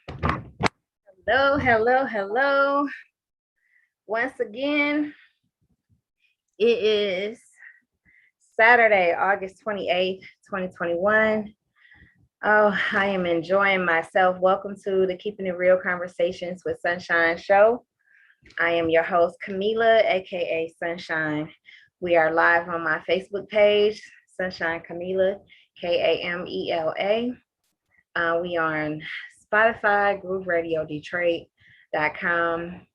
Hello, hello, hello. Once again, it is Saturday, August 28th, 2021. Oh, I am enjoying myself. Welcome to the Keeping It Real Conversations with Sunshine show. I am your host, Camila, aka Sunshine. We are live on my Facebook page, Sunshine Camila, Kamela. We are on Spotify, Groove Radio Detroit.com,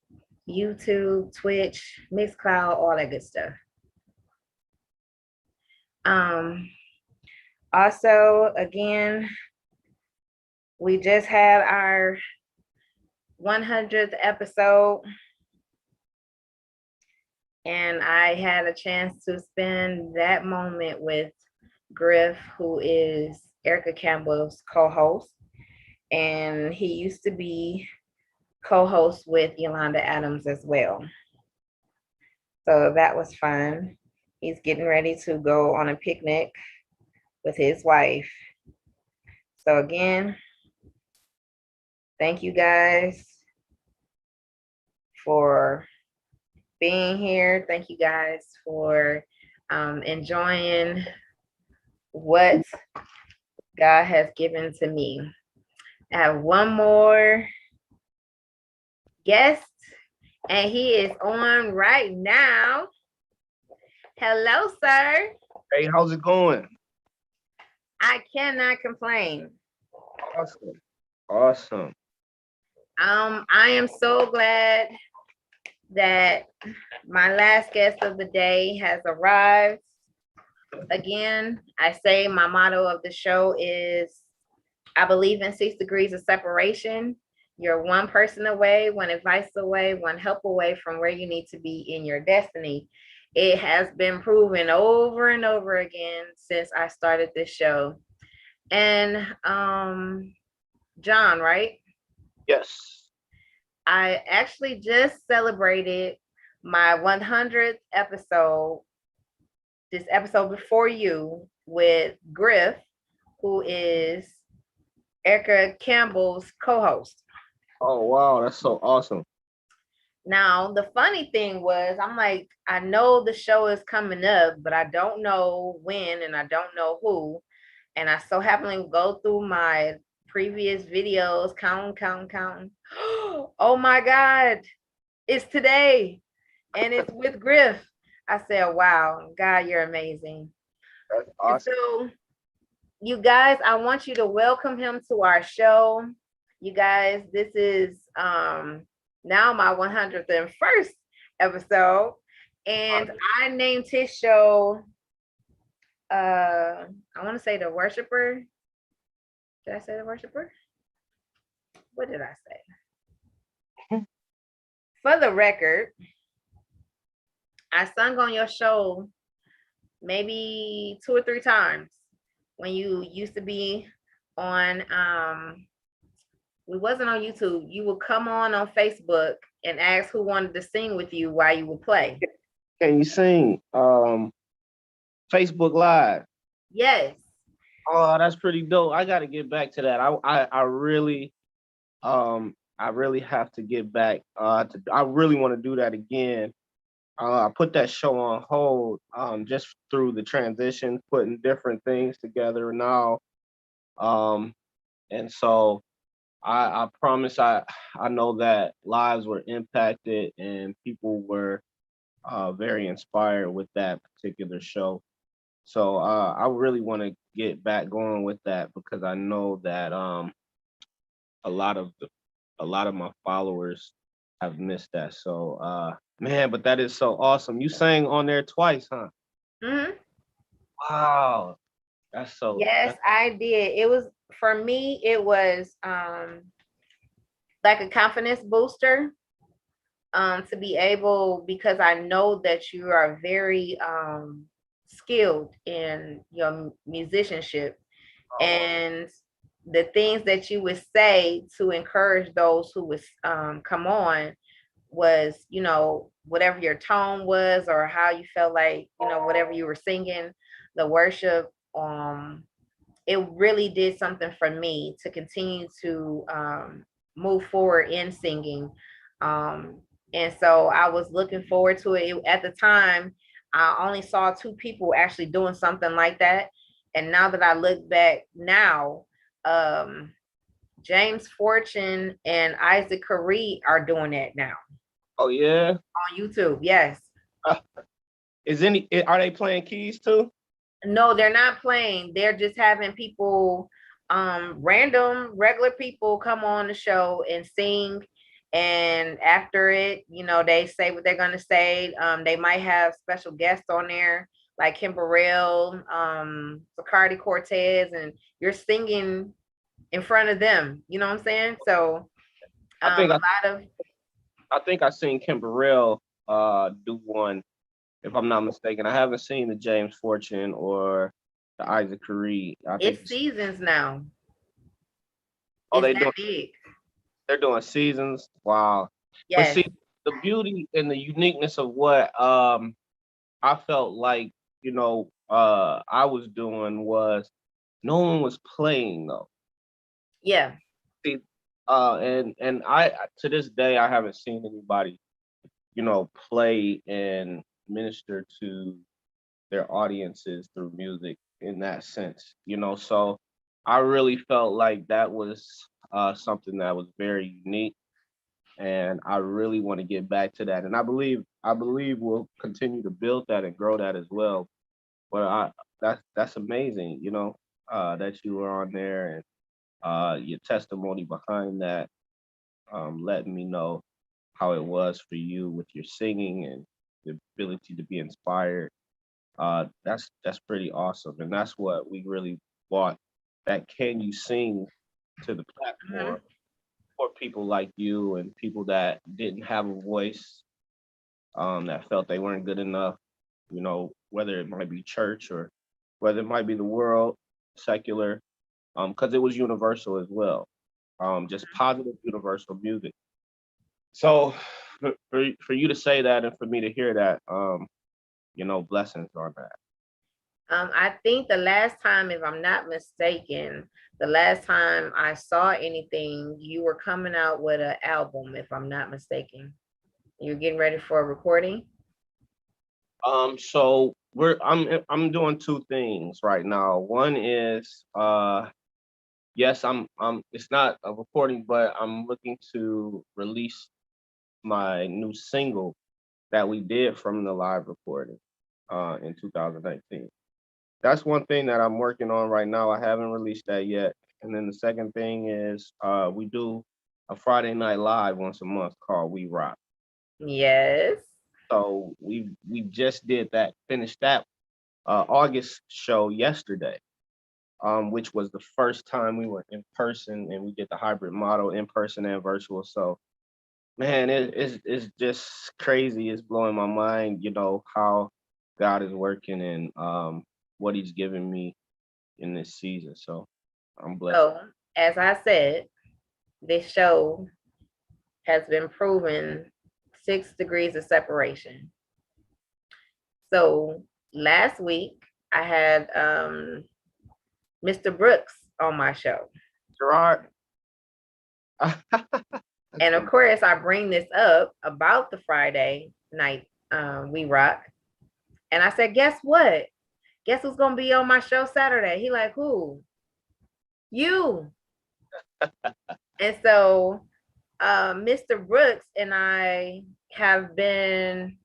YouTube, Twitch, Mixcloud, all that good stuff. Um, Also, again, we just had our 100th episode, and I had a chance to spend that moment with Griff, who is Erica Campbell's co-host, and he used to be co-host with Yolanda Adams as well. So that was fun. He's getting ready to go on a picnic with his wife. So again, thank you guys for being here. Thank you guys for enjoying what God has given to me. I have one more guest, and he is on right now. Hello, sir. Hey, how's it going? I cannot complain. Awesome. Awesome. I am so glad that my last guest of the day has arrived. Again, I say my motto of the show is I believe in 6 degrees of separation. You're one person away, one advice away, one help away from where you need to be in your destiny. It has been proven over and over again since I started this show. And John, right? Yes. I actually just celebrated my 100th episode, this episode before you, with Griff, who is Erica Campbell's co-host. Oh, wow. That's so awesome. Now, the funny thing was, I'm like, I know the show is coming up, but I don't know when and I don't know who. And I so happen to go through my previous videos, counting. Oh my God, it's today. And it's with Griff. I said, wow, God, you're amazing. That's And awesome. so, you guys, I want you to welcome him to our show. You guys, this is now my 101st episode, and I named his show I want to say The Worshiper. Did I say The Worshiper? What did I say? For the record, I sung on your show maybe 2 or 3 times when you used to be on we wasn't on YouTube. You would come on Facebook and ask who wanted to sing with you while you would play. Can you sing Facebook Live? Yes. Oh, that's pretty dope. I got to get back to that. I really have to get back. I really want to do that again. I put that show on hold just through the transition, putting different things together now. Um, and so I promise I know that lives were impacted and people were very inspired with that particular show. So I really want to get back going with that because I know that a lot of a lot of my followers have missed that. So man, but that is so awesome. You sang on there twice, huh? Mm-hmm. Wow, that's so. Yes, I did. It was for me. It was like a confidence booster to be able, because I know that you are very skilled in your musicianship, and the things that you would say to encourage those who would come on was, whatever your tone was or how you felt like, whatever you were singing, the worship, it really did something for me to continue to move forward in singing. And so I was looking forward to it. At the time, I only saw two people actually doing something like that. And now that I look back now, um, James Fortune and Isaac Curry are doing that now Oh yeah. on YouTube. Yes. Uh, are they playing keys too? No, they're not playing. They're just having people, random, regular people come on the show and sing. And after it, they say what they're gonna say. They might have special guests on there, like Kim Burrell, Bacardi Cortez, and you're singing in front of them. You know what I'm saying? So I a think I, lot of I think I seen Kim Burrell do one, if I'm not mistaken. I haven't seen the James Fortune or the Isaac Curry. I think it's seasons now. oh It's they that doing big. they're doing seasons. Wow. But Yes. see, the beauty and the uniqueness of what I felt like, I was doing was no one was playing though. Yeah. See, and I to this day I haven't seen anybody, play and minister to their audiences through music in that sense, So I really felt like that was something that was very unique, and I really want to get back to that. And I believe we'll continue to build that and grow that as well. But that's amazing, that you were on there, and your testimony behind that, letting me know how it was for you with your singing and the ability to be inspired. That's pretty awesome, and that's what we really want. That can you sing to the Mhm. platform for people like you and people that didn't have a voice, that felt they weren't good enough, whether it might be church or whether it might be the world, secular, because it was universal as well, just positive universal music. So for you to say that and for me to hear that, blessings on that. I think the last time, if I'm not mistaken, the last time I saw anything, you were coming out with an album, if I'm not mistaken. You're getting ready for a recording? So I'm doing two things right now. One is yes, I'm it's not a recording, but I'm looking to release my new single that we did from the live recording in 2019. That's one thing that I'm working on right now. I haven't released that yet. And then the second thing is we do a Friday night live once a month called We Rock. Yes. So we just did that, finished that August show yesterday, which was the first time we were in person, and we did the hybrid model, in person and virtual. So man, it's just crazy. It's blowing my mind, how God is working and what He's given me in this season. So I'm blessed. So, as I said, this show has been proven 6 degrees of separation. So, last week, I had Mr. Brooks on my show. Gerard. And of course, I bring this up about the Friday night We Rock. And I said, guess what? Guess who's gonna be on my show Saturday? He like, who? You. And so Mr. Brooks and I have been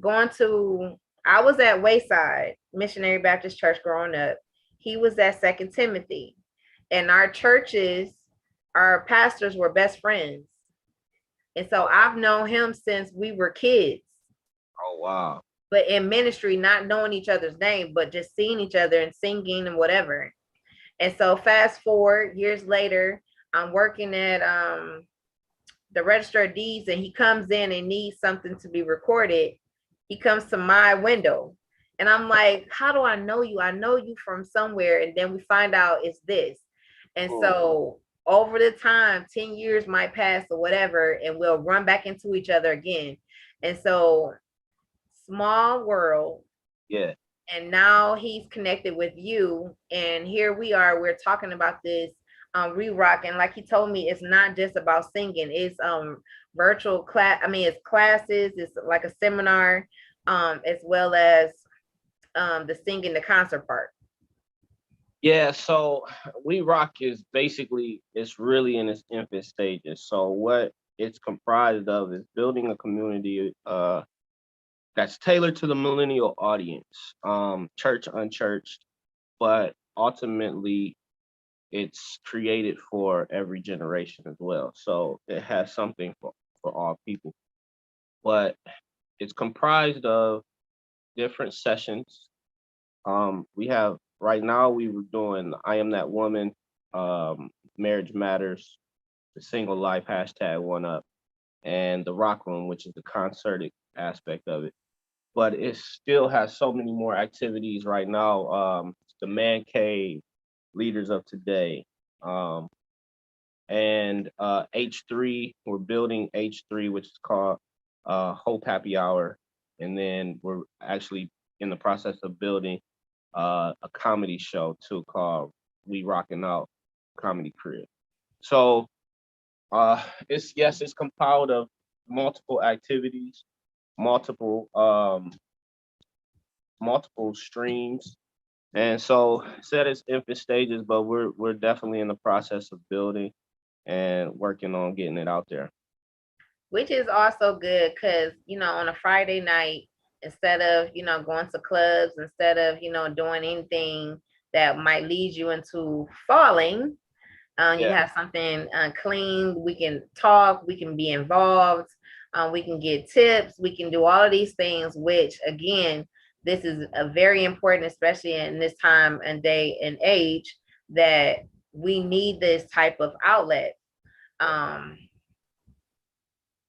going to, I was at Wayside Missionary Baptist Church growing up. He was at Second Timothy. And our churches, our pastors were best friends. And so I've known him since we were kids. Oh wow. But in ministry, not knowing each other's name, but just seeing each other and singing and whatever. And so fast forward years later, I'm working at the register of deeds, and he comes in and needs something to be recorded. He comes to my window, and I'm like, how do I know you? I know you from somewhere. And then we find out it's this. And so over the time, 10 years might pass or whatever, and we'll run back into each other again. And so small world. Yeah. And now he's connected with you. And here we are, we're talking about this re-rock, and like he told me, it's not just about singing. It's virtual class. I mean, it's classes. It's like a seminar, as well as the singing, the concert part. Yeah, so We Rock is basically it's really in its infant stages. So what it's comprised of is building a community that's tailored to the millennial audience, church unchurched, but ultimately it's created for every generation as well. So it has something for all people. But it's comprised of different sessions. We have right now we were doing I Am That Woman, Marriage Matters, the Single Life hashtag one up, and the Rock Room, which is the concerted aspect of it. But it still has so many more activities right now. The Man Cave, Leaders of Today, and H3. We're building H3, which is called Hope Happy Hour, and then we're actually in the process of building a comedy show too called We Rockin' Out Comedy Crib. So it's compiled of multiple activities, multiple multiple streams. And so it's at its infant stages, but we're definitely in the process of building and working on getting it out there. Which is also good because, on a Friday night, instead of, going to clubs, instead of, doing anything that might lead you into falling, you Yeah, have something clean. We can talk, we can be involved, we can get tips, we can do all of these things, which again, this is a very important, especially in this time and day and age, that we need this type of outlet. Um,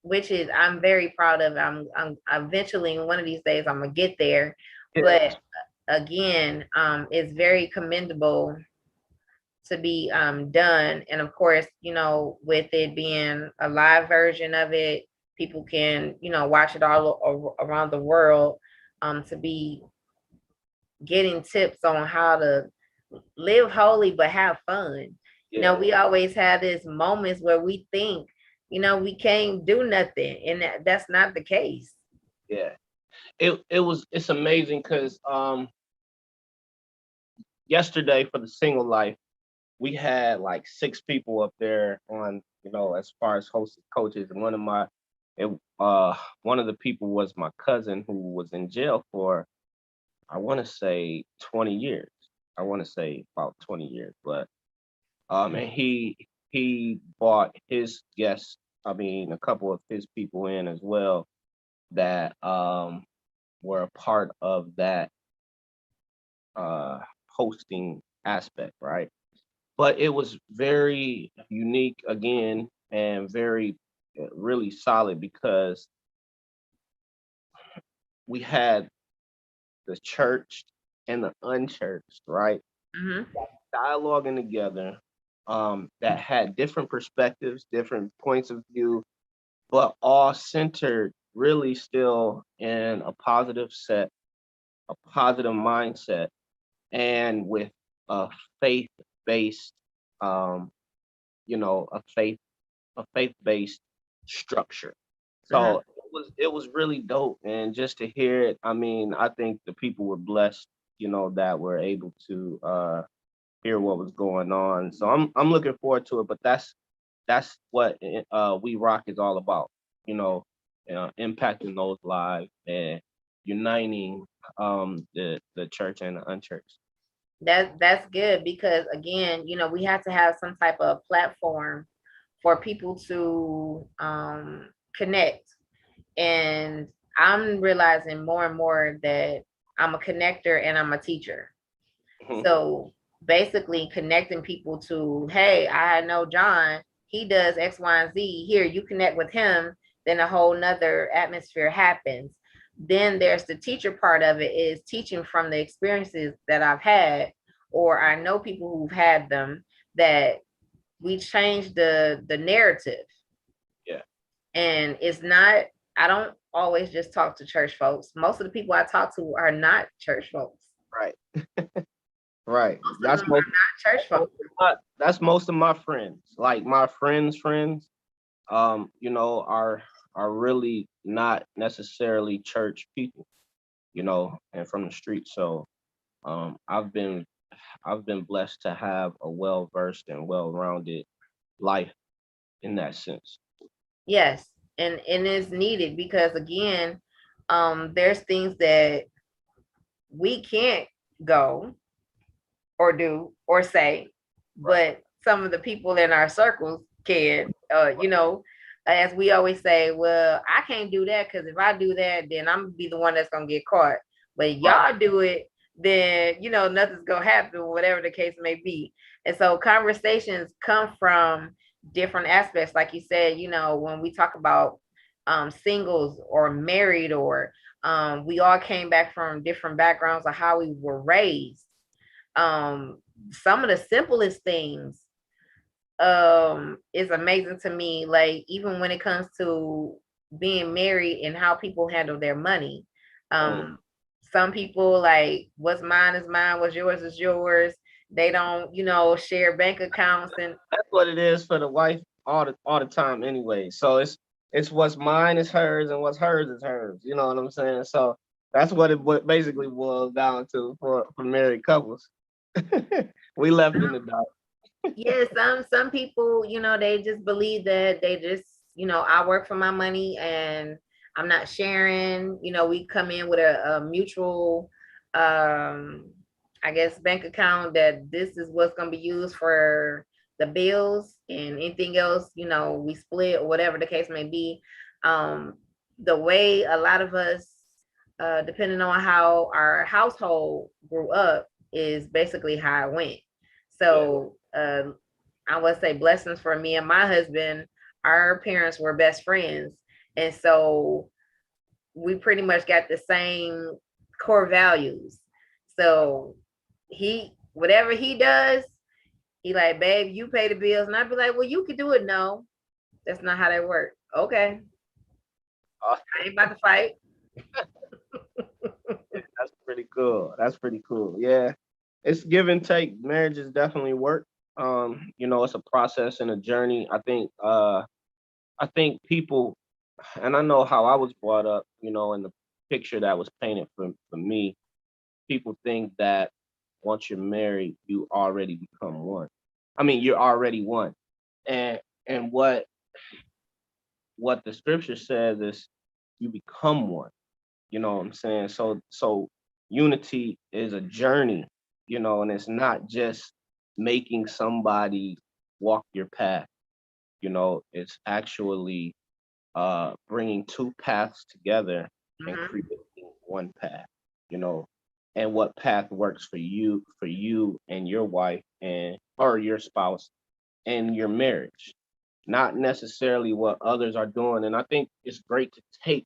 which is I'm very proud of. I'm eventually one of these days I'm gonna get there, yeah, but again, it's very commendable to be done, and of course, with it being a live version of it, people can watch it all around the world. To be getting tips on how to live holy but have fun. yeah, We always have these moments where we think, we can't do nothing, and that's not the case. yeah. It's amazing because yesterday for the single life we had like six people up there on as far as hosted coaches, and it, one of the people was my cousin who was in jail for I want to say 20 years. I want to say about 20 years, but and he brought his guests, I mean a couple of his people in as well that were a part of that uh hosting aspect, right? But it was very unique again and very really solid because we had the church and the unchurched, right? Mm-hmm. Dialoguing together, that had different perspectives, different points of view, but all centered really still in a positive mindset, and with a faith-based, um, a faith-based structure. So Mm-hmm. it was really dope, and just to hear it, I mean, I think the people were blessed, that were able to hear what was going on. So I'm looking forward to it, but that's what We Rock is all about, you know, impacting those lives and uniting the church and the unchurched. That's good because again, we have to have some type of platform for people to connect. And I'm realizing more and more that I'm a connector and I'm a teacher. Mhm. So basically connecting people to, hey, I know John, he does X, Y, and Z. Here, you connect with him, then a whole nother atmosphere happens. Then there's the teacher part of it, is teaching from the experiences that I've had, or I know people who've had them, that we change the narrative. Yeah, And it's not, I don't always just talk to church folks. Most of the people I talk to are not church folks. right. Right. Most of That's them most. are not church folk. That's most of my friends. Like my friends, are really not necessarily church people, and from the street. So um, I've been I've been blessed to have a well versed and well rounded life in that sense. Yes, and it's needed because again, there's things that we can't go or do or say, Right. but some of the people in our circles can. As we always say, well, I can't do that because if I do that, then I'm gonna be the one that's gonna get caught. But Right. y'all do it, then nothing's gonna happen, whatever the case may be. And so conversations come from different aspects, like you said. When we talk about singles or married, or we all came back from different backgrounds of how we were raised. um some of the simplest things is amazing to me, like even when it comes to being married and how people handle their money. Mm. Some people, like, what's mine is mine, what's yours is yours. They don't share bank accounts. And That's what it is for the wife all the time anyway. So it's what's mine is hers and what's hers is hers. You know what I'm saying? So that's what basically boils down to for married couples. We left in the dark. yeah, some people, they just believe that they just, I work for my money and I'm not sharing. We come in with a mutual, um, I guess, bank account that this is what's going to be used for the bills, and anything else, we split or whatever the case may be. Um, the way a lot of us, depending on how our household grew up, is basically how it went. Yeah. So I would say blessings for me and my husband. Our parents were best friends. And so we pretty much got the same core values. So whatever he does, he like, babe, you pay the bills. And I'd be like, well, you could do it. No, that's not how that works. Okay. Uh, I ain't about to fight. that's pretty cool. That's pretty cool. Yeah. It's give and take. Marriage is definitely work. It's a process and a journey. I think people, and I know how I was brought up, in the picture that was painted for me, people think that once you're married, you already become one. I mean, you're already one. And what the scripture says is you become one. You know what I'm saying? So unity is a journey, and it's not just making somebody walk your path. It's actually bringing two paths together and Mhm. creating one path, you know, and what path works for you and your wife and or your spouse and your marriage, not necessarily what others are doing. And I think it's great to take,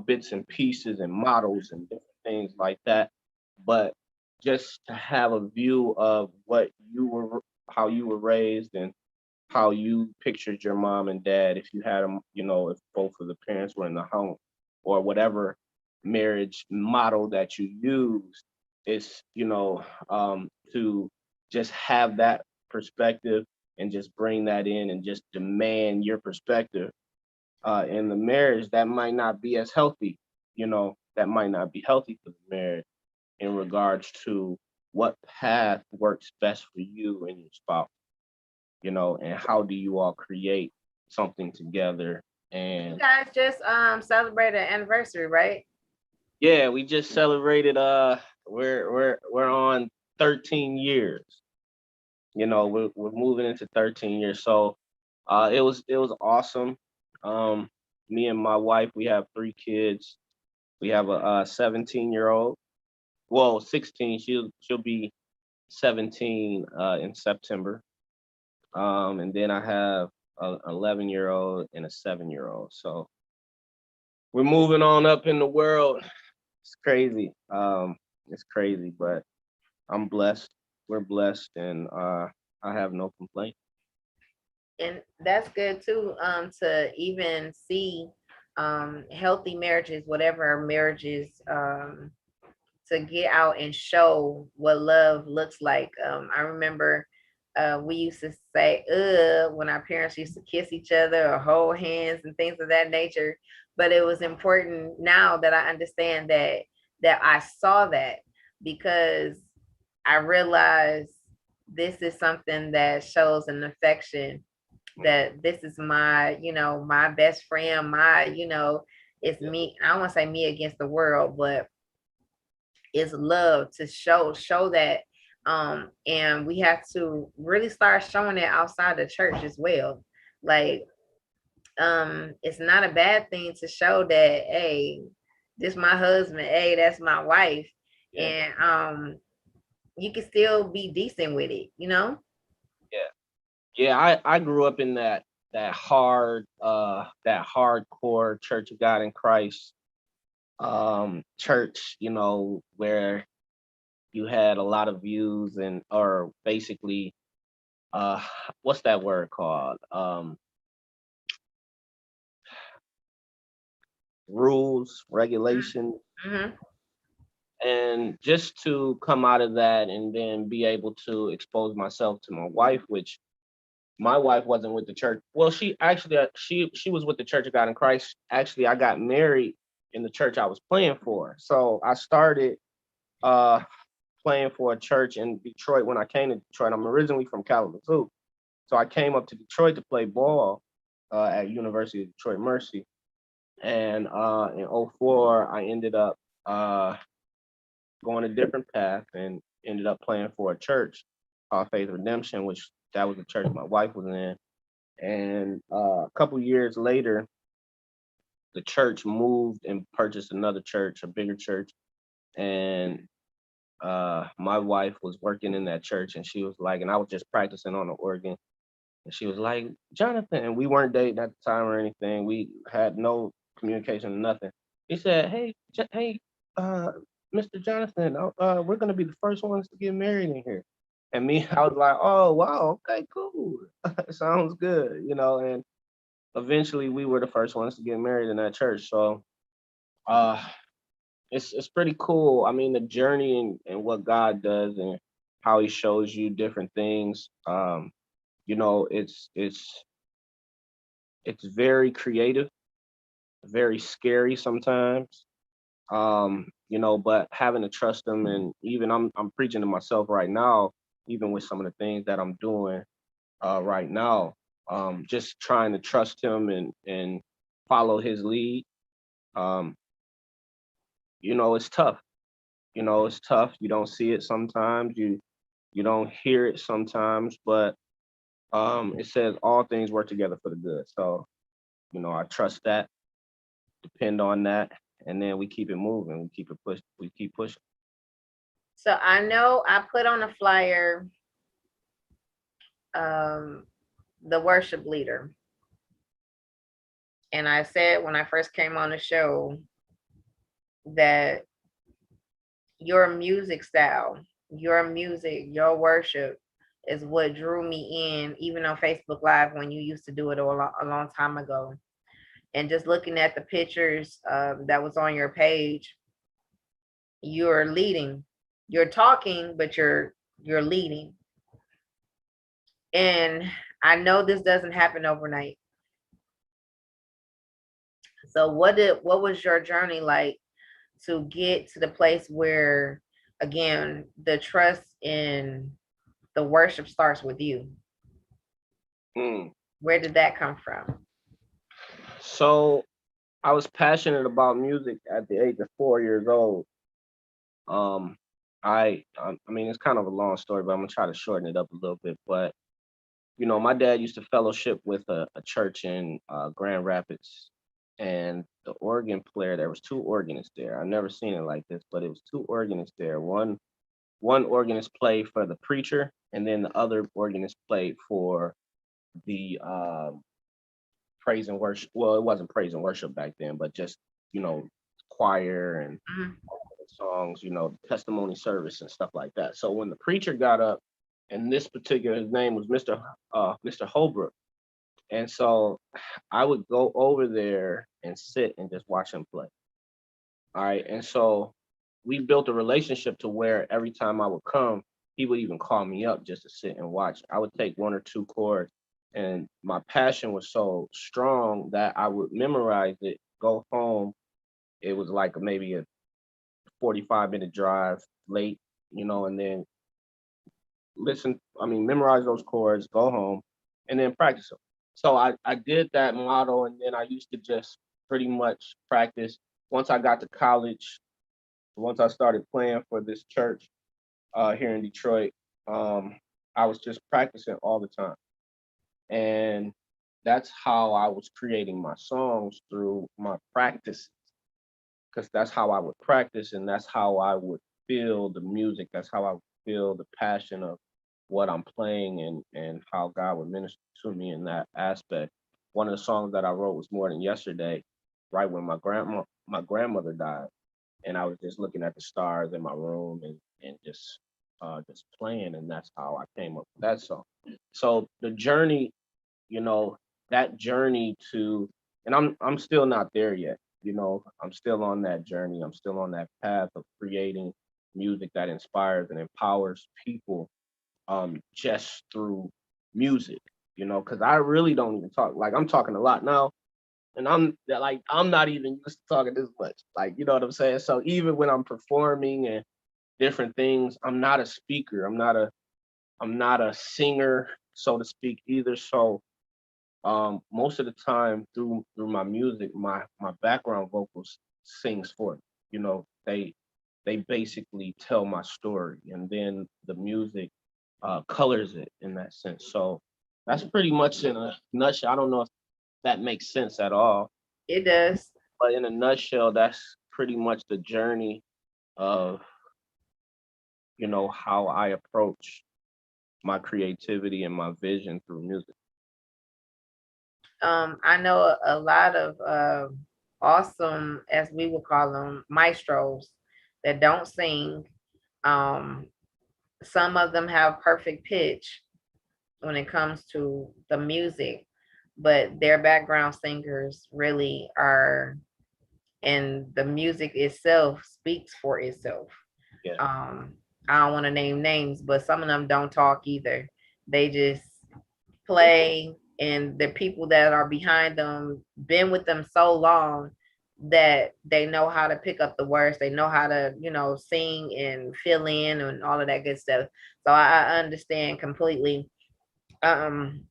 bits and pieces and models and different things like that, but just to have a view of how you were raised and how you pictured your mom and dad if you had them, if both of the parents were in the home or whatever marriage model that you use is, to just have that perspective and just bring that in and just demand your perspective in the marriage that might not be as healthy, that might not be healthy for the marriage in regards to what path works best for you and your spouse, and how do you all create something together. You And guys just celebrated an anniversary, right? yeah, we just celebrated we're on 13 years. We're moving into 13 years. So it was awesome. Um Me and my wife, we have three kids. We have a 17-year-old. Well, 16. She'll be 17 in September. And then I have a 11-year-old and a 7-year-old. So we're moving on up in the world. It's crazy. It's crazy, but I'm blessed. We're blessed, and I have no complaint. And that's good too, to even see healthy marriages, whatever marriages to get out and show what love looks like. I remember we used to say when our parents used to kiss each other or hold hands and things of that nature. But it was important now that I understand that I saw that, because I realized this is something that shows an affection, that this is my, my best friend, my, it's me. I don't want to say me against the world, but it's love to show that. And we have to really start showing it outside the church as well. Like, it's not a bad thing to show that, hey, this my husband, hey, that's my wife. And you can still be decent with it, Yeah. Yeah, I grew up in that hardcore Church of God in Christ church, where you had a lot of views and or basically uh what's that word called? Rules, regulations, Mm-hmm. and just to come out of that and then be able to expose myself to my wife, which my wife wasn't with the church. Well, she actually she was with the Church of God in Christ. Actually, I got married in the church I was playing for. So I started uh playing for a church in Detroit when I came to Detroit. I'm originally from Kalamazoo. So I came up to Detroit to play ball at University of Detroit Mercy. And in '04, I ended up uh, going a different path and ended up playing for a church called Faith Redemption, which that was the church my wife was in. And a couple years later, the church moved and purchased another church, a bigger church. And my wife was working in that church, and she was like, and I was just practicing on the organ. And she was like, Jonathan, and we weren't dating at the time or anything. We had no communication or nothing. He said, hey, uh, Mr. Jonathan, we're gonna be the first ones to get married in here. And me, I was like, oh wow, okay, cool. Sounds good, and eventually we were the first ones to get married in that church. So uh it's pretty cool. I mean, the journey and what God does and how he shows you different things. It's very creative, very scary sometimes. But having to trust him, and even I'm preaching to myself right now, even with some of the things that I'm doing right now. Just trying to trust him and follow his lead. Um, it's tough. It's tough. You don't see it sometimes. You don't hear it sometimes, but it says all things work together for the good. So, I trust that, depend on that, and then we keep it moving. We keep pushing. So I know I put on a flyer, um, the worship leader. And I said when I first came on the show that your music style, your music, your worship is what drew me in, even on Facebook Live when you used to do it a long time ago. And just looking at the pictures that was on your page, you're leading, you're talking, but you're leading. And I know this doesn't happen overnight. So what was your journey like to get to the place where, again, the trust in the worship starts with you? Mm. Where did that come from? So I was passionate about music at the age of 4 years old. Um, I mean, it's kind of a long story, but I'm gonna try to shorten it up a little bit. But my dad used to fellowship with a church in Grand Rapids, and the organ player. There was two organists there. I've never seen it like this, but it was two organists there. One organist played for the preacher, and then the other organist played for the praise and worship. Well, it wasn't praise and worship back then, but just you know choir and Mhm. songs, testimony service and stuff like that. So when the preacher got up, and this particular his name was Mr. Holbrook, and so I would go over there and sit and just watch him play. All right, and so we built a relationship to where every time I would come, he would even call me up just to sit and watch. I would take one or two chords, and my passion was so strong that I would memorize it, go home. It was like maybe a 45-minute drive late, and then memorize those chords, go home, and then practice them. So I did that model, and then I used to just pretty much practice. Once I got to college, once I started playing for this church here in Detroit, I was just practicing all the time. And that's how I was creating my songs, through my practice, because that's how I would practice, and that's how I would feel the music. That's how I would feel the passion of what I'm playing, and how God would minister to me in that aspect. One of the songs that I wrote was More Than Yesterday, right when my grandmother died, and I was just looking at the stars in my room, and just playing, and that's how I came up with that song. So the journey, you know, that journey to, and I'm still not there yet. I'm still on that journey. I'm still on that path of creating music that inspires and empowers people, just through music. Because I really don't even talk. Like, I'm talking a lot now, and I'm not even used to talking this much. Like, you know what I'm saying? So even when I'm performing and different things, I'm not a speaker. I'm not a singer, so to speak, either. So most of the time, through my music, my background vocals sings for me. They basically tell my story, and then the music colors it in that sense. So that's pretty much in a nutshell. I don't know if that makes sense at all, It does. but in a nutshell, that's pretty much the journey of, how I approach my creativity and my vision through music. I know a lot of awesome, as we would call them, maestros that don't sing. Um, some of them have perfect pitch when it comes to the music, but their background singers really are, and the music itself speaks for itself. Yeah. Um, I don't want to name names, but some of them don't talk either. They just play, and the people that are behind them been with them so long that they know how to pick up the words. They know how to, sing and fill in and all of that good stuff. So I understand completely. Um,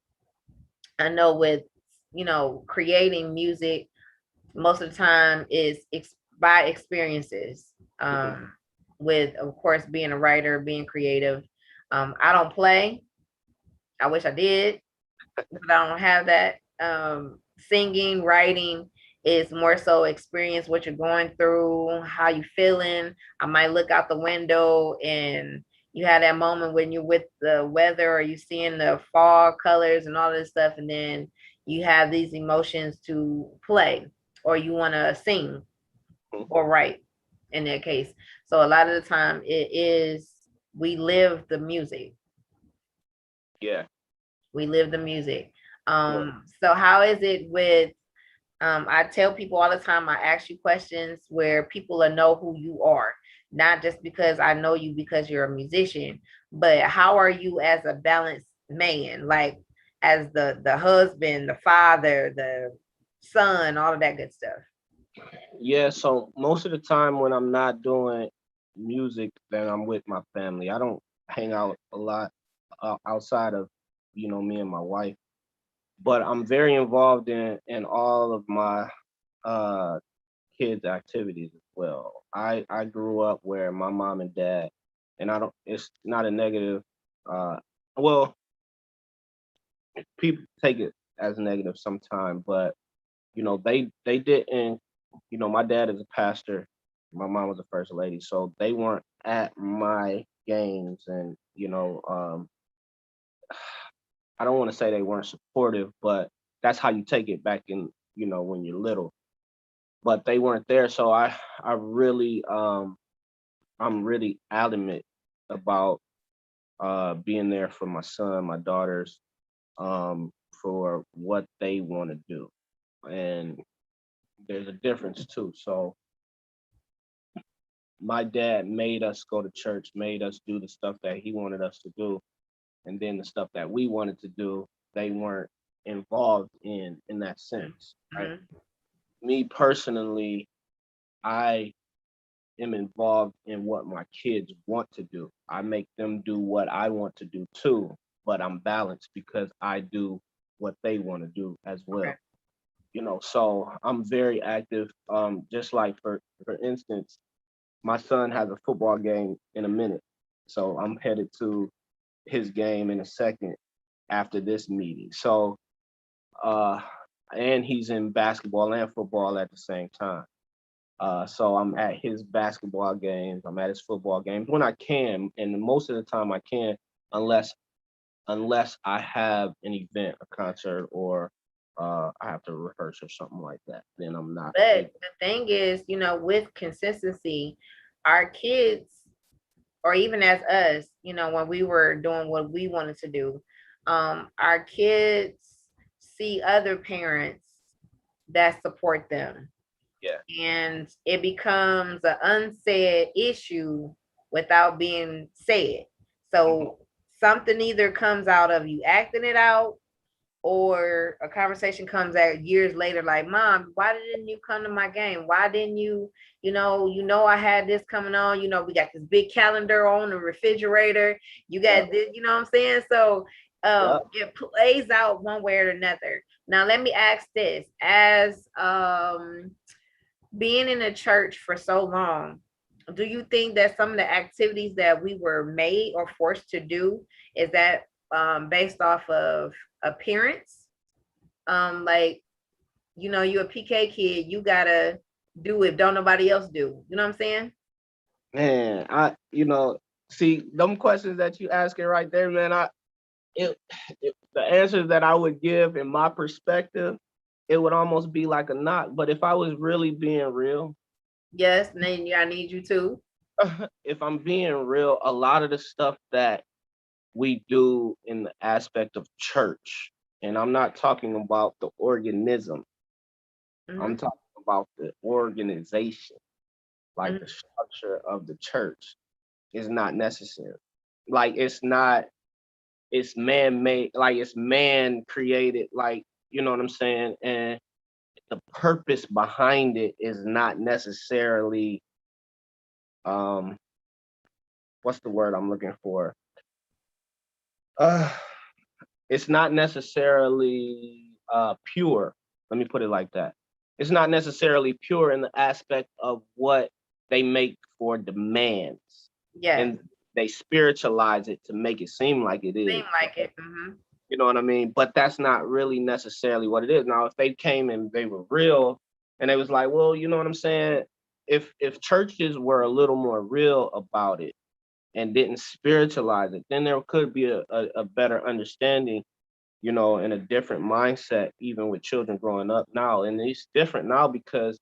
I know with, creating music, most of the time is by experiences. Mhm. With, of course, being a writer, being creative. I don't play. I wish I did, but I don't have that. Singing, writing is more so experience what you're going through, how you feeling. I might look out the window and you have that moment when you're with the weather, or you seeing the fall colors and all this stuff, and then you have these emotions to play, or you want to sing Mhm. or write in that case. So a lot of the time it is, we live the music. Yeah. We live the music. Well, So how is it with, I tell people all the time, I ask you questions where people will know who you are, not just because I know you because you're a musician, but how are you as a balanced man, like as the husband, the father, the son, all of that good stuff. yeah, so most of the time when I'm not doing music, then I'm with my family. I don't hang out a lot outside of, me and my wife, but I'm very involved in all of my uh kids' activities as well. I grew up where my mom and dad, and I don't. It's not a negative. Uh, well, people take it as negative sometimes, but they didn't. My dad is a pastor. My mom was a first lady, so they weren't at my games, and I don't want to say they weren't supportive, but that's how you take it back in, when you're little. But they weren't there, so I really I'm really adamant about being there for my son, my daughters, for what they want to do, and there's a difference too. So my dad made us go to church, made us do the stuff that he wanted us to do, and then the stuff that we wanted to do, they weren't involved in that sense. Right? Mhm. Me personally, I am involved in what my kids want to do. I make them do what I want to do too, but I'm balanced because I do what they want to do as Okay. well. So I'm very active. Just like for instance, my son has a football game in a minute. So I'm headed to his game in a second after this meeting. So uh and he's in basketball and football at the same time. So I'm at his basketball games, I'm at his football games when I can, and most of the time I can, unless I have an event, a concert, or I have to rehearse or something like that. Then I'm not But able. the thing is, with consistency, our kids, or even as us, when we were doing what we wanted to do, our kids see other parents that support them. Yeah. And it becomes an unsaid issue without being said. Mhm. So something either comes out of you acting it out, or a conversation comes out years later like, Mom, why didn't you come to my game? Why didn't you? I had this coming on. We got this big calendar on the refrigerator. You Yeah. got this, what I'm saying? So Yeah. it plays out one way or another. Now let me ask this: as being in a church for so long, do you think that some of the activities that we were made or forced to do, is that based off of appearance? Like, you a PK kid, you gotta do it, don't nobody else do. You know what I'm saying? Man, see them questions that you asking right there, man. It, the answers that I would give in my perspective, it would almost be like a knock. But if I was really being real, Yes, and then I need you to. if I'm being real, a lot of the stuff that we do in the aspect of church, and I'm not talking about the organism, I'm Mm-hmm. talking about the organization, like the Mm-hmm. structure of the church is not necessary. Like it's man made, like it's man created, like, you know what I'm saying? And the purpose behind it is not necessarily, um what's the word I'm looking for? Uh it's not necessarily pure. Let me put it like that. It's not necessarily pure in the aspect of what they make for demands. Yes, And they spiritualize it to make it seem like it seem is. like it. Mm-hmm. You know what I mean? But that's not really necessarily what it is. Now, if they came and they were real and they was like, well, you know what I'm saying? If churches were a little more real about it and didn't spiritualize it, then there could be a better understanding, and a different mindset, even with children growing up now. And it's different now because,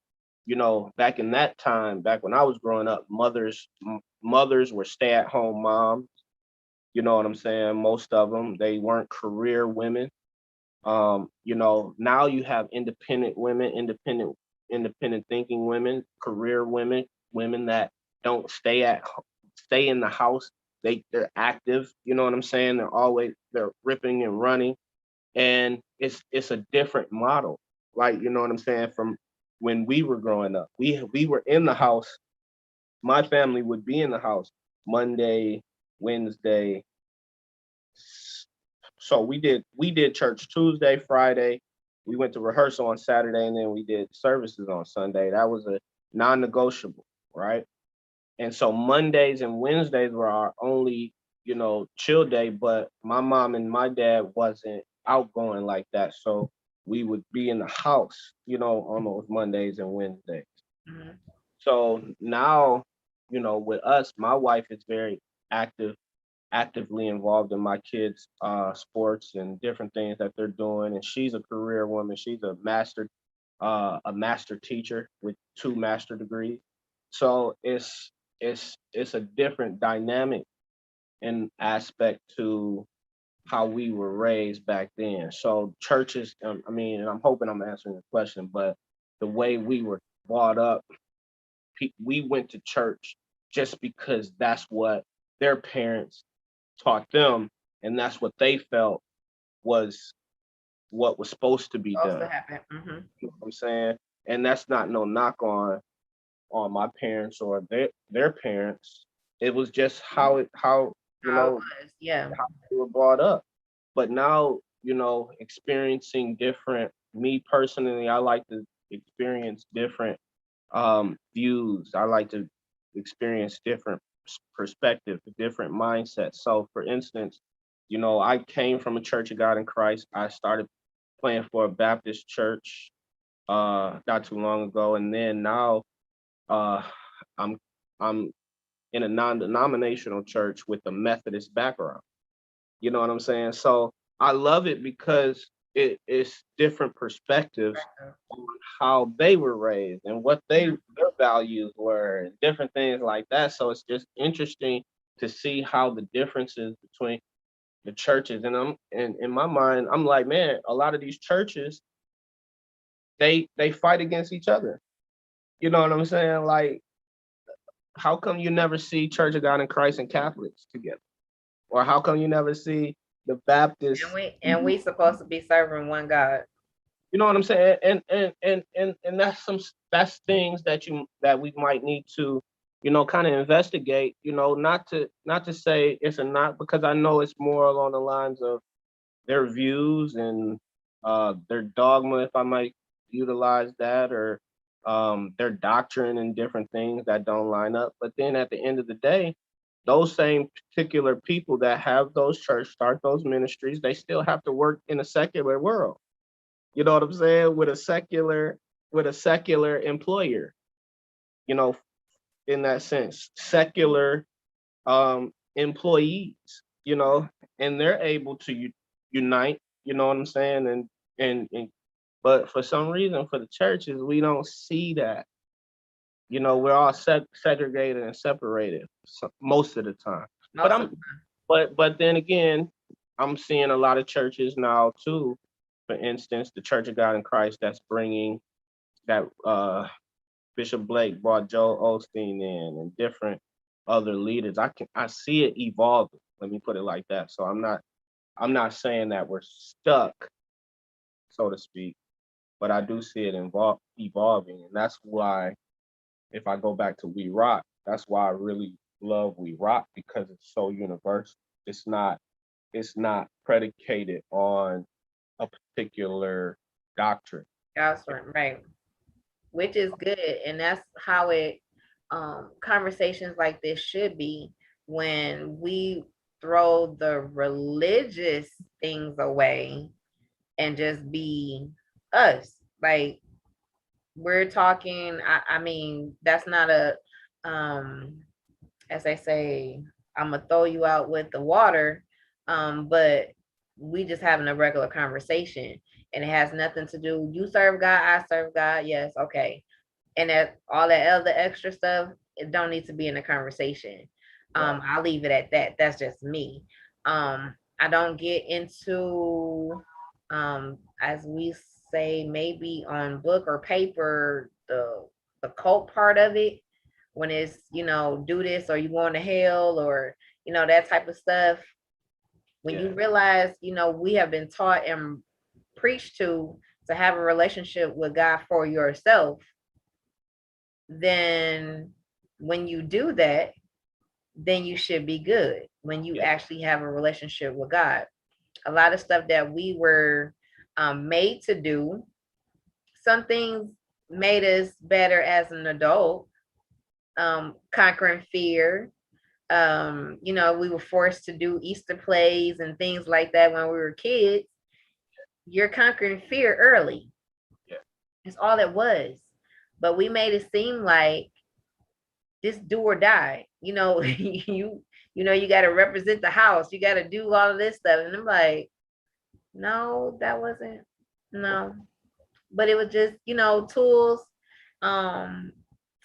back in that time, back when I was growing up, mothers were stay-at-home moms. You know what I'm saying? Most of them, they weren't career women. Now you have independent women, independent thinking women, career women, women that don't stay in the house. They're active. You know what I'm saying? They're ripping and running, and it's a different model. Like, you know what I'm saying? From when we were growing up, we were in the house. My family would be in the house Monday, Wednesday. So we did church Tuesday, Friday. We went to rehearsal on Saturday, and then we did services on Sunday. That was a non-negotiable, right? And so Mondays and Wednesdays were our only, chill day. But my mom and my dad wasn't outgoing like that, so we would be in the house, on those Mondays and Wednesdays. Mm-hmm. So now, with us, my wife is very actively involved in my kids' sports and different things that they're doing. And she's a career woman. She's a master teacher with 2 master degrees. So it's a different dynamic and aspect to how we were raised back then. So churches, I mean, and I'm hoping I'm answering the question, but the way we were brought up, we went to church just because that's what their parents taught them, and that's what they felt was what was supposed to be supposed to done. happen. Mm-hmm. You know what I'm saying? And that's not no knock on my parents or their parents. It was just how you How it know was, yeah. how they were brought up. But now, experiencing different, me personally, I like to experience different views. I like to experience different perspectives, different mindsets. So for instance, I came from a Church of God in Christ. I started playing for a Baptist church not too long ago. And then now uh I'm I'm in a non-denominational church with a Methodist background. You know what I'm saying? So I love it because it's different perspectives on how they were raised and what their values were and different things like that. So it's just interesting to see how the differences between the churches, and in my mind, I'm like, man, a lot of these churches, they fight against each other. You know what I'm saying? Like, how come you never see Church of God in Christ and Catholics together? Or how come you never see the And Baptists? we supposed to be serving one God. You know what I'm saying? And that's things that we might need to, kind of investigate. Not to say it's a not, because I know it's more along the lines of their views and their dogma, if I might utilize that, or their doctrine and different things that don't line up. But then at the end of the day, those same particular people that have those church start those ministries, they still have to work in a secular world. You know what I'm saying? With a secular employer, you know, in that sense, secular employees, and they're able to unite, you know what I'm saying? And but for some reason, for the churches, we don't see that. We're all segregated and separated most of the time. But Most of I'm but then again, I'm seeing a lot of churches now too. For instance, the Church of God in Christ that's bringing that Bishop Blake brought Joel Osteen in and different other leaders. I see it evolving. Let me put it like that. So I'm not saying that we're stuck, so to speak, but I do see it evolving, and that's why, if I go back to We Rock, that's why I really love We Rock, because it's so universal. It's not predicated on a particular doctrine. God, right? Which is good, and that's how it conversations like this should be, when we throw the religious things away and just be us. Like, we're talking, I mean, that's not a as I say, I'm gonna throw you out with the water, but we just having a regular conversation, and it has nothing to do. You serve God, I serve God. Yes, okay. And that all that other extra stuff, it don't need to be in the conversation. Right. I'll leave it at that. That's just me. I don't get into, as we say, maybe on book or paper, the cult part of it, when it's, do this or you going to hell, or that type of stuff. When you Yeah. realize, we have been taught and preached to have a relationship with God for yourself, then when you do that, then you should be good when you Yeah. actually have a relationship with God. A lot of stuff that we were made to do, some things made us better as an adult, conquering fear. We were forced to do Easter plays and things like that when we were kids. You're conquering fear early. Yeah. It's all it was. But we made it seem like this do or die. You got to represent the house. You got to do all of this stuff. And I'm like, no, that wasn't, no. But it was just, tools um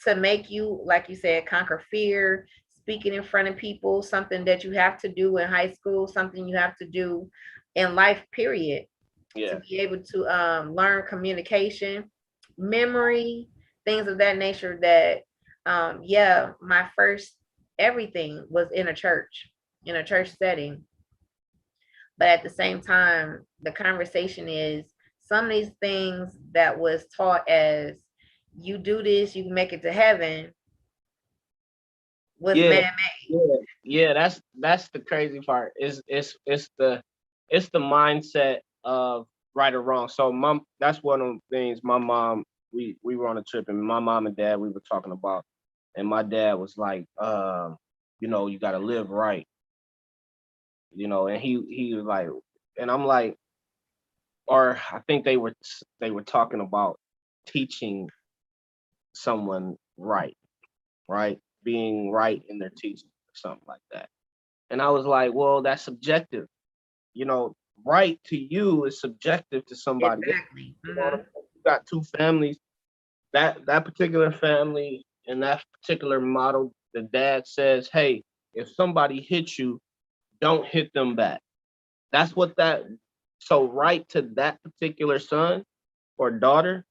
to make you, like you said, conquer fear, speaking in front of people, something that you have to do in high school, something you have to do in life, period, to Yeah. be able to learn communication, memory, things of that nature. That yeah, my first everything was in a church setting. But at the same time, the conversation is some of these things that was taught as you do this, you can make it to heaven was Yeah, man-made. yeah, yeah. That's the crazy part. It's the mindset of right or wrong. So mom, that's one of the things. My mom, we were on a trip, and my mom and dad we were talking about, and my dad was like, you got to live right, and he was like, and I'm like, or I think they were talking about teaching someone right, being right in their teaching or something like that. And I was like, well, that's subjective. You know, right to you is subjective to somebody else. Exactly. You know what I'm saying? You got two families. That particular family and that particular model, the dad says, hey, if somebody hits you, don't hit them back. That's what that so right to that particular son or daughter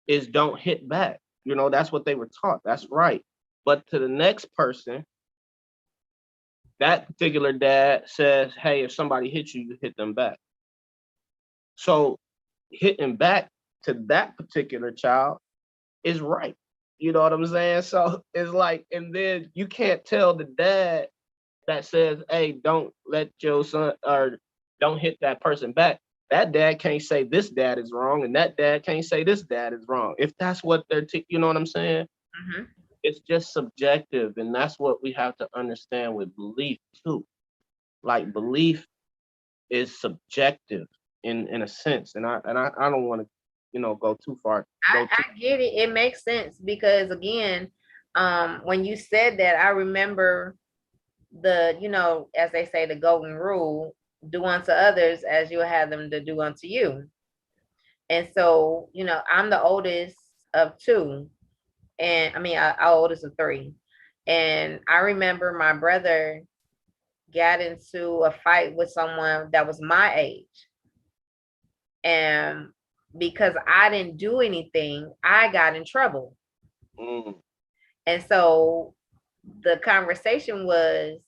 is don't hit back. That's what they were taught. That's right. But to the next person, that particular dad says, hey, if somebody hits you, you hit them back. So hitting back to that particular child is right. You know what I'm saying? So it's like, and then you can't tell the dad that says, hey, don't let your son or don't hit that person back. That dad can't say this dad is wrong, and that dad can't say this dad is wrong. If that's what you know what I'm saying? Mm-hmm. It's just subjective, and that's what we have to understand with belief too. Like belief is subjective in a sense, and I don't want to go too far. I get it. It makes sense because again, when you said that, I remember as they say, the golden rule: do unto others as you have them to do unto you. And so, I'm the oldest of two, and I mean, our oldest of three. And I remember my brother got into a fight with someone that was my age, and because I didn't do anything, I got in trouble. Mm, And so the conversation was,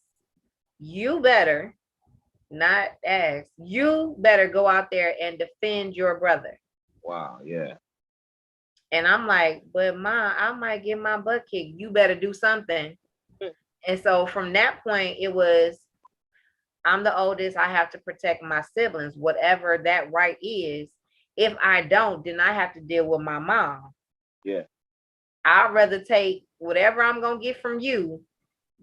you better not ask, you better go out there and defend your brother. wow, yeah. And I'm like, but mom, I might get my butt kicked. You better do something. And so from that point, it was, I'm the oldest. I have to protect my siblings, whatever that right is. If I don't, then I have to deal with my mom. Yeah. I'd rather take whatever I'm going to get from you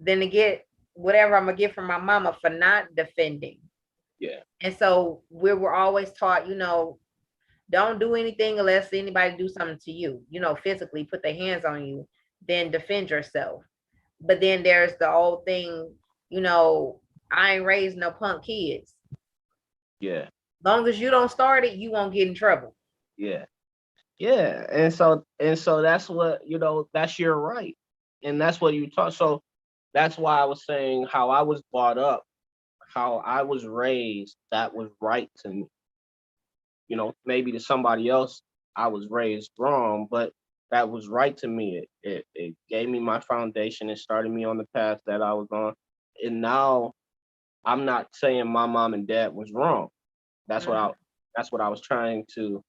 than to get whatever I'm going to get from my mama for not defending. Yeah. And so we were always taught, don't do anything unless anybody do something to you, physically put their hands on you, then defend yourself. But then there's the old thing, I ain't raised no punk kids. Yeah. Long as you don't start it, you won't get in trouble. Yeah. Yeah. And so that's what, that's your right. And that's what you taught. So that's why I was saying how I was brought up, how I was raised, that was right to me. Maybe to somebody else, I was raised wrong, but that was right to me. It gave me my foundation. It started me on the path that I was on. And now I'm not saying my mom and dad was wrong. That's what I Mhm. that's what I was trying to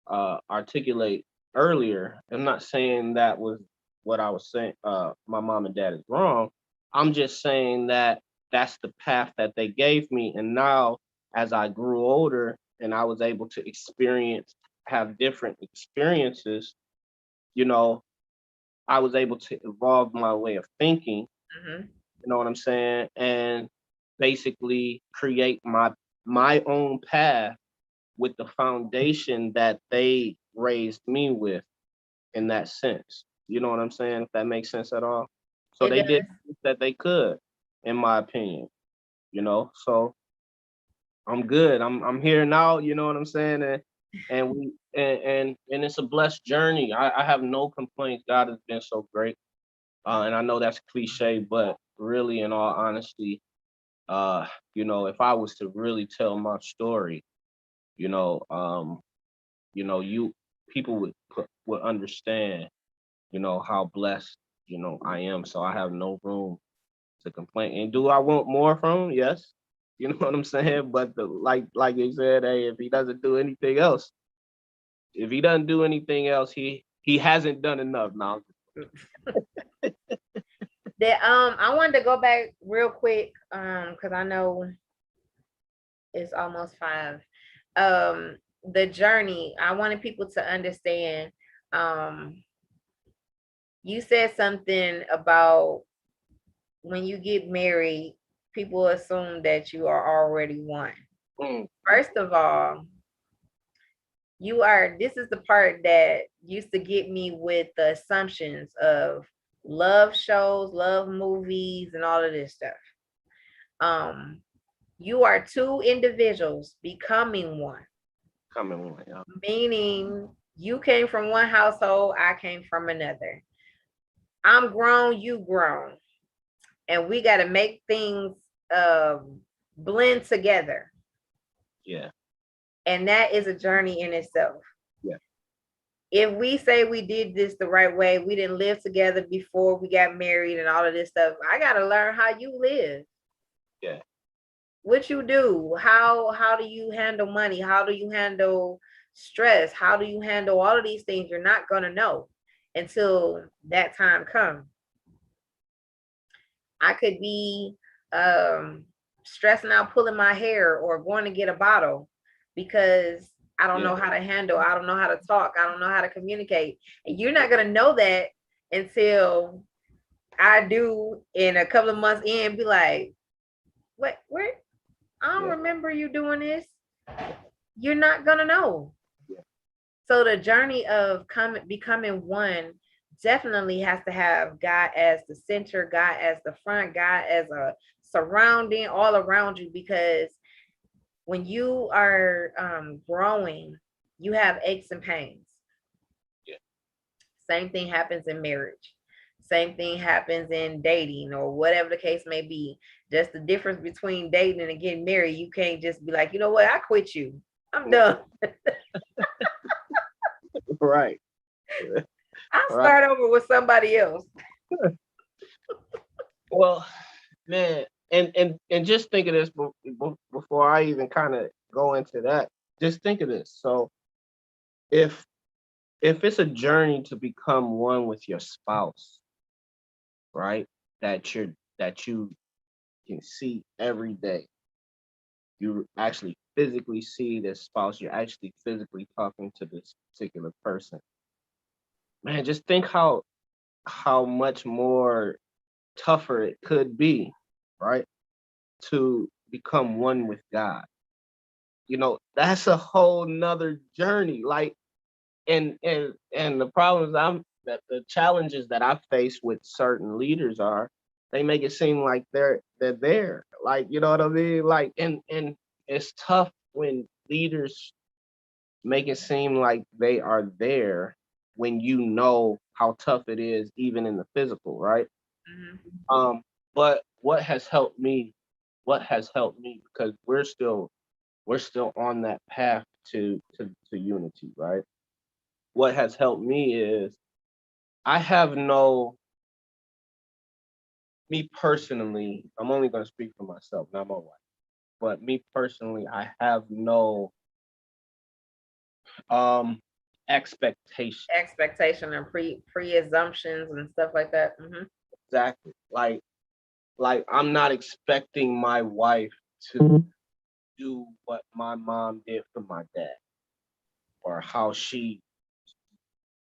articulate earlier. I'm not saying that was what I was saying. My mom and dad is wrong. I'm just saying that that's the path that they gave me. And now, as I grew older and I was able to have different experiences, you know, I was able to evolve my way of thinking. Mhm. You know what I'm saying? And basically create my own path with the foundation that they raised me with in that sense. You know what I'm saying? If that makes sense at all. So It they did does. that they could, in my opinion. So I'm good. I'm here now, you know what I'm saying? And it's a blessed journey. I have no complaints. God has been so great. And I know that's cliche, but really in all honesty, if I was to really tell my story, you know, um, you people would understand, how blessed, I am. So I have no room to complain. And do I want more from him? Yes. You know what I'm saying? But like you said, hey, if he doesn't do anything else, he hasn't done enough now. I wanted to go back real quick, because I know it's almost 5. The journey, I wanted people to understand. Um, you said something about when you get married, people assume that you are already one. Mm, First of all, this is the part that used to get me with the assumptions of love shows, love movies, and all of this stuff. Um, you are two individuals becoming one, coming one, yeah. meaning you came from one household, I came from another. I'm grown, you grown, and we got to make things blend together. Yeah. And that is a journey in itself. Yeah. If we say we did this the right way, we didn't live together before we got married and all of this stuff, I got to learn how you live. Yeah. What you do, how do you handle money? How do you handle stress? How do you handle all of these things? You're not going to know until that time comes. I could be stressing out pulling my hair or going to get a bottle because I don't know how to handle, I don't know how to talk, I don't know how to communicate. And you're not going to know that until I do in a couple of months in, be like, what, where? I don't remember you doing this. You're not going to know. Yeah. So the journey of becoming one definitely has to have God as the center, God as the front, God as a surrounding all around you, because when you are growing, you have aches and pains. Yeah. Same thing happens in marriage. Same thing happens in dating or whatever the case may be. Just the difference between dating and getting married, you can't just be like, you know what, I quit you. I'm done. Right. I'll start over with somebody else. Well, man, and just think of this before I even kind of go into that. Just think of this. So if it's a journey to become one with your spouse, right? That you can see every day. You actually physically see this spouse. You're actually physically talking to this particular person. Man, just think how much more tougher it could be, right? To become one with God. That's a whole nother journey. Like, and the problems that the challenges that I face with certain leaders are they make it seem like they're there. Like, you know what I mean? Like, and it's tough when leaders make it seem like they are there when you know how tough it is even in the physical, right? Mm-hmm. But what has helped me because we're still on that path to unity, right? What has helped me is I have no me personally, I'm only gonna speak for myself, not my wife. But me personally, I have no um expectation. Expectation and pre assumptions and stuff like that. Mm-hmm. Exactly. Like I'm not expecting my wife to do what my mom did for my dad or how she,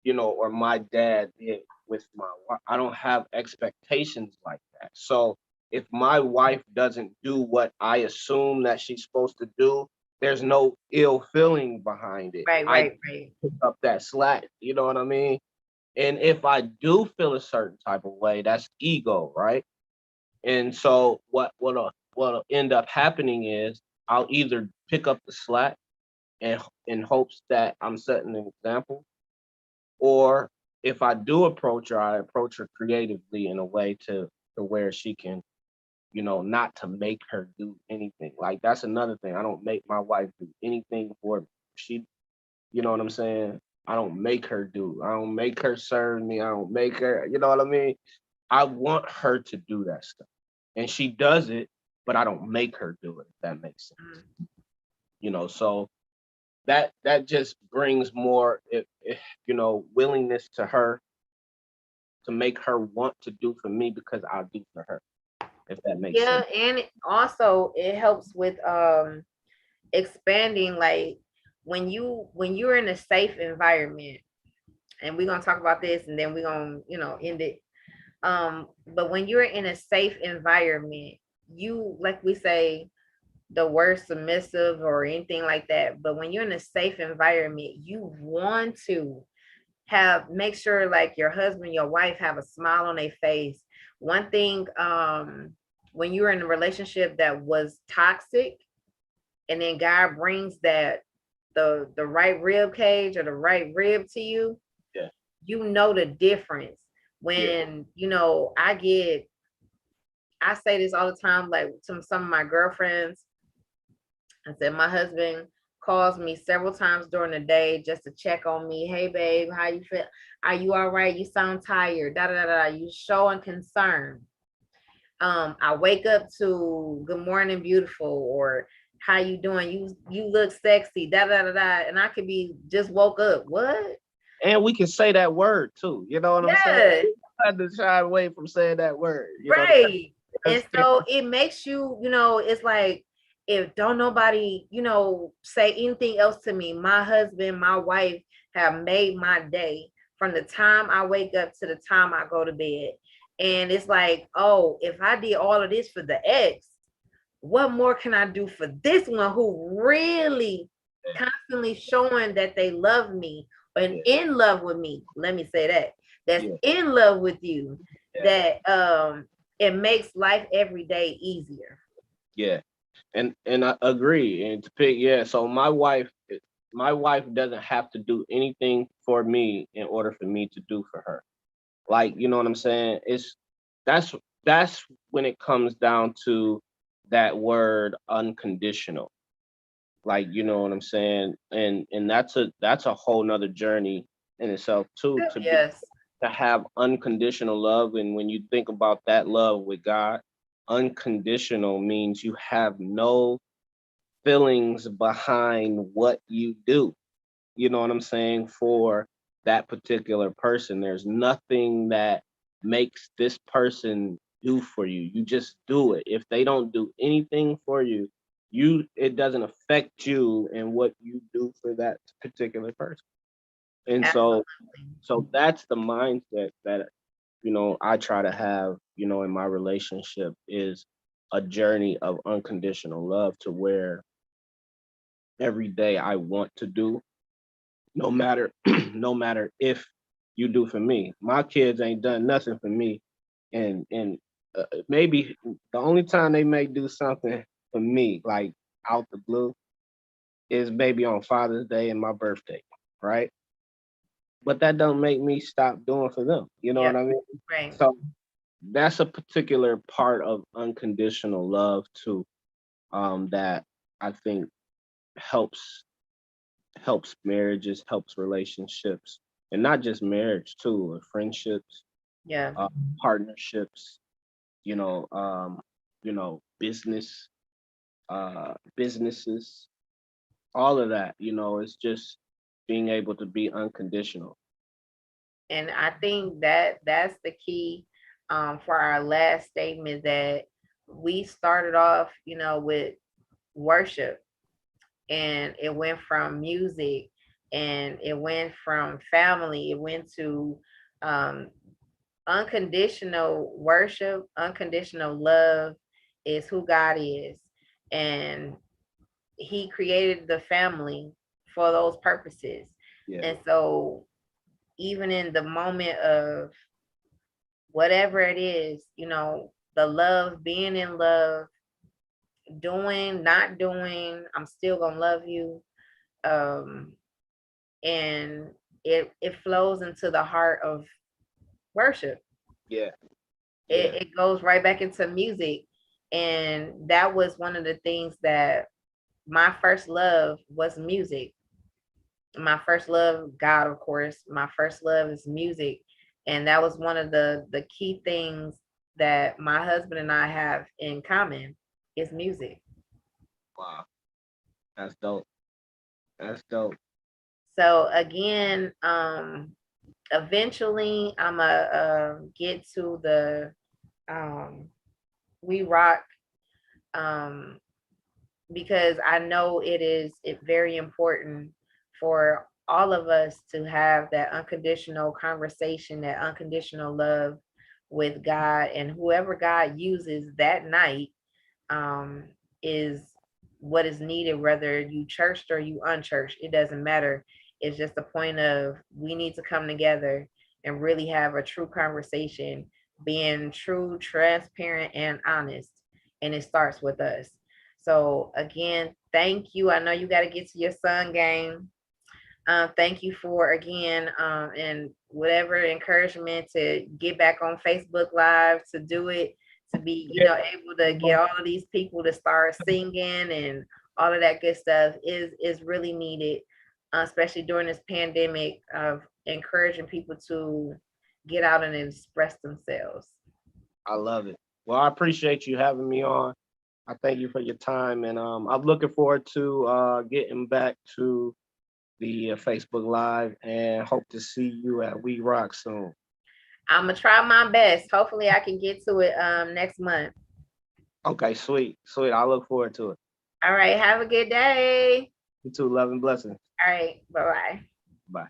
or my dad did with my wife. I don't have expectations like that. So if my wife doesn't do what I assume that she's supposed to do, there's no ill feeling behind it. Right, I right, right. pick up that slack, you know what I mean? And if I do feel a certain type of way, that's ego, right? And so what'll end up happening is I'll either pick up the slack and in hopes that I'm setting an example, or if I do approach her, I approach her creatively in a way to where she can, not to make her do anything. Like that's another thing. I don't make my wife do anything for me. She, you know what I'm saying? I don't make her do. I don't make her serve me. I don't make her, you know what I mean? I want her to do that stuff. and she does it, but I don't make her do it, if that makes sense. Mm. So that just brings more, willingness to her to make her want to do for me because I'll do for her, if that makes Yeah, sense. and also it helps with expanding, like when you're in a safe environment, and we're gonna talk about this and then we're gonna, end it. But when you're in a safe environment, you, like we say, the word submissive or anything like that, but when you're in a safe environment, you want to make sure like your husband, your wife have a smile on their face. One thing, when you're in a relationship that was toxic, and then God brings that the right rib cage or the right rib to you, Yeah. you know the difference. Yeah. When I say this all the time, like to some of my girlfriends, I said my husband calls me several times during the day just to check on me. Hey babe, how you feel? Are you all right? You sound tired. Da da da da. You showing concern. I wake up to good morning, beautiful, or how you doing? You look sexy. Da da da da. And I could be just woke up. What? And we can say that word too. You know what I'm saying? Yeah, I had to shy away from saying that word. right. That's And so it makes you, it's like, if don't nobody, say anything else to me, my husband, my wife have made my day from the time I wake up to the time I go to bed. And it's like, oh, if I did all of this for the ex, what more can I do for this one who really constantly showing that they love me and in love with me? Let me say that's in love with you, that it makes life every day easier. Yeah. And I agree. And to pick, yeah. So my wife doesn't have to do anything for me in order for me to do for her. Like, you know what I'm saying? That's that's when it comes down to that word unconditional. Like, you know what I'm saying? And that's a whole nother journey in itself too, Yes. to have unconditional love. And when you think about that love with God, unconditional means you have no feelings behind what you do. You know what I'm saying? For that particular person, there's nothing that makes this person do for you. You just do it. If they don't do anything for you, it doesn't affect you and what you do for that particular person. And so Absolutely. so that's the mindset that I try to have, in my relationship, is a journey of unconditional love, to where every day I want to do, no matter no matter if you do for me. My kids ain't done nothing for me, and maybe the only time they may do something for me, like out the blue, is maybe on Father's Day and my birthday, right? But that don't make me stop doing for them. You know what Yep. I mean? Right. So that's a particular part of unconditional love too, that I think helps marriages, helps relationships, and not just marriage too, or friendships, Yeah. uh, partnerships, business, businesses, all of that. It's just being able to be unconditional. And I think that that's the key, for our last statement, that we started off, with worship, and it went from music, and it went from family, it went to um, unconditional worship, unconditional love is who God is. And He created the family for those purposes. Yeah, And so, even in the moment of whatever it is, the love, being in love, doing, not doing, I'm still gonna love you. Um, and it flows into the heart of worship. yeah, yeah, It goes right back into music. And that was one of the things that my first love was music. My first love, God, of course, my first love is music. And that was one of the key things that my husband and I have in common is music. Wow, that's dope. That's dope. So again, eventually I'm gonna get to the We Rock, um, because I know it very important for all of us to have that unconditional conversation, that unconditional love with God, and whoever God uses that night um, is what is needed, whether you churched or you unchurched. It doesn't matter. It's just a point of we need to come together and really have a true conversation, being true, transparent, and honest. And it starts with us. So again, thank you. I know you got to get to your son game. Thank you for again and whatever encouragement to get back on Facebook Live, to do it, to be able to get all of these people to start singing and all of that good stuff is really needed, especially during this pandemic of encouraging people to get out and express themselves. I love it. Well, I appreciate you having me on. I thank you for your time, and I'm looking forward to getting back to the Facebook Live, and hope to see you at We Rock soon. I'm gonna try my best. Hopefully, I can get to it next month. Okay, sweet, sweet. I look forward to it. All right. Have a good day. You too. Love and blessings. All right. Bye bye. Bye.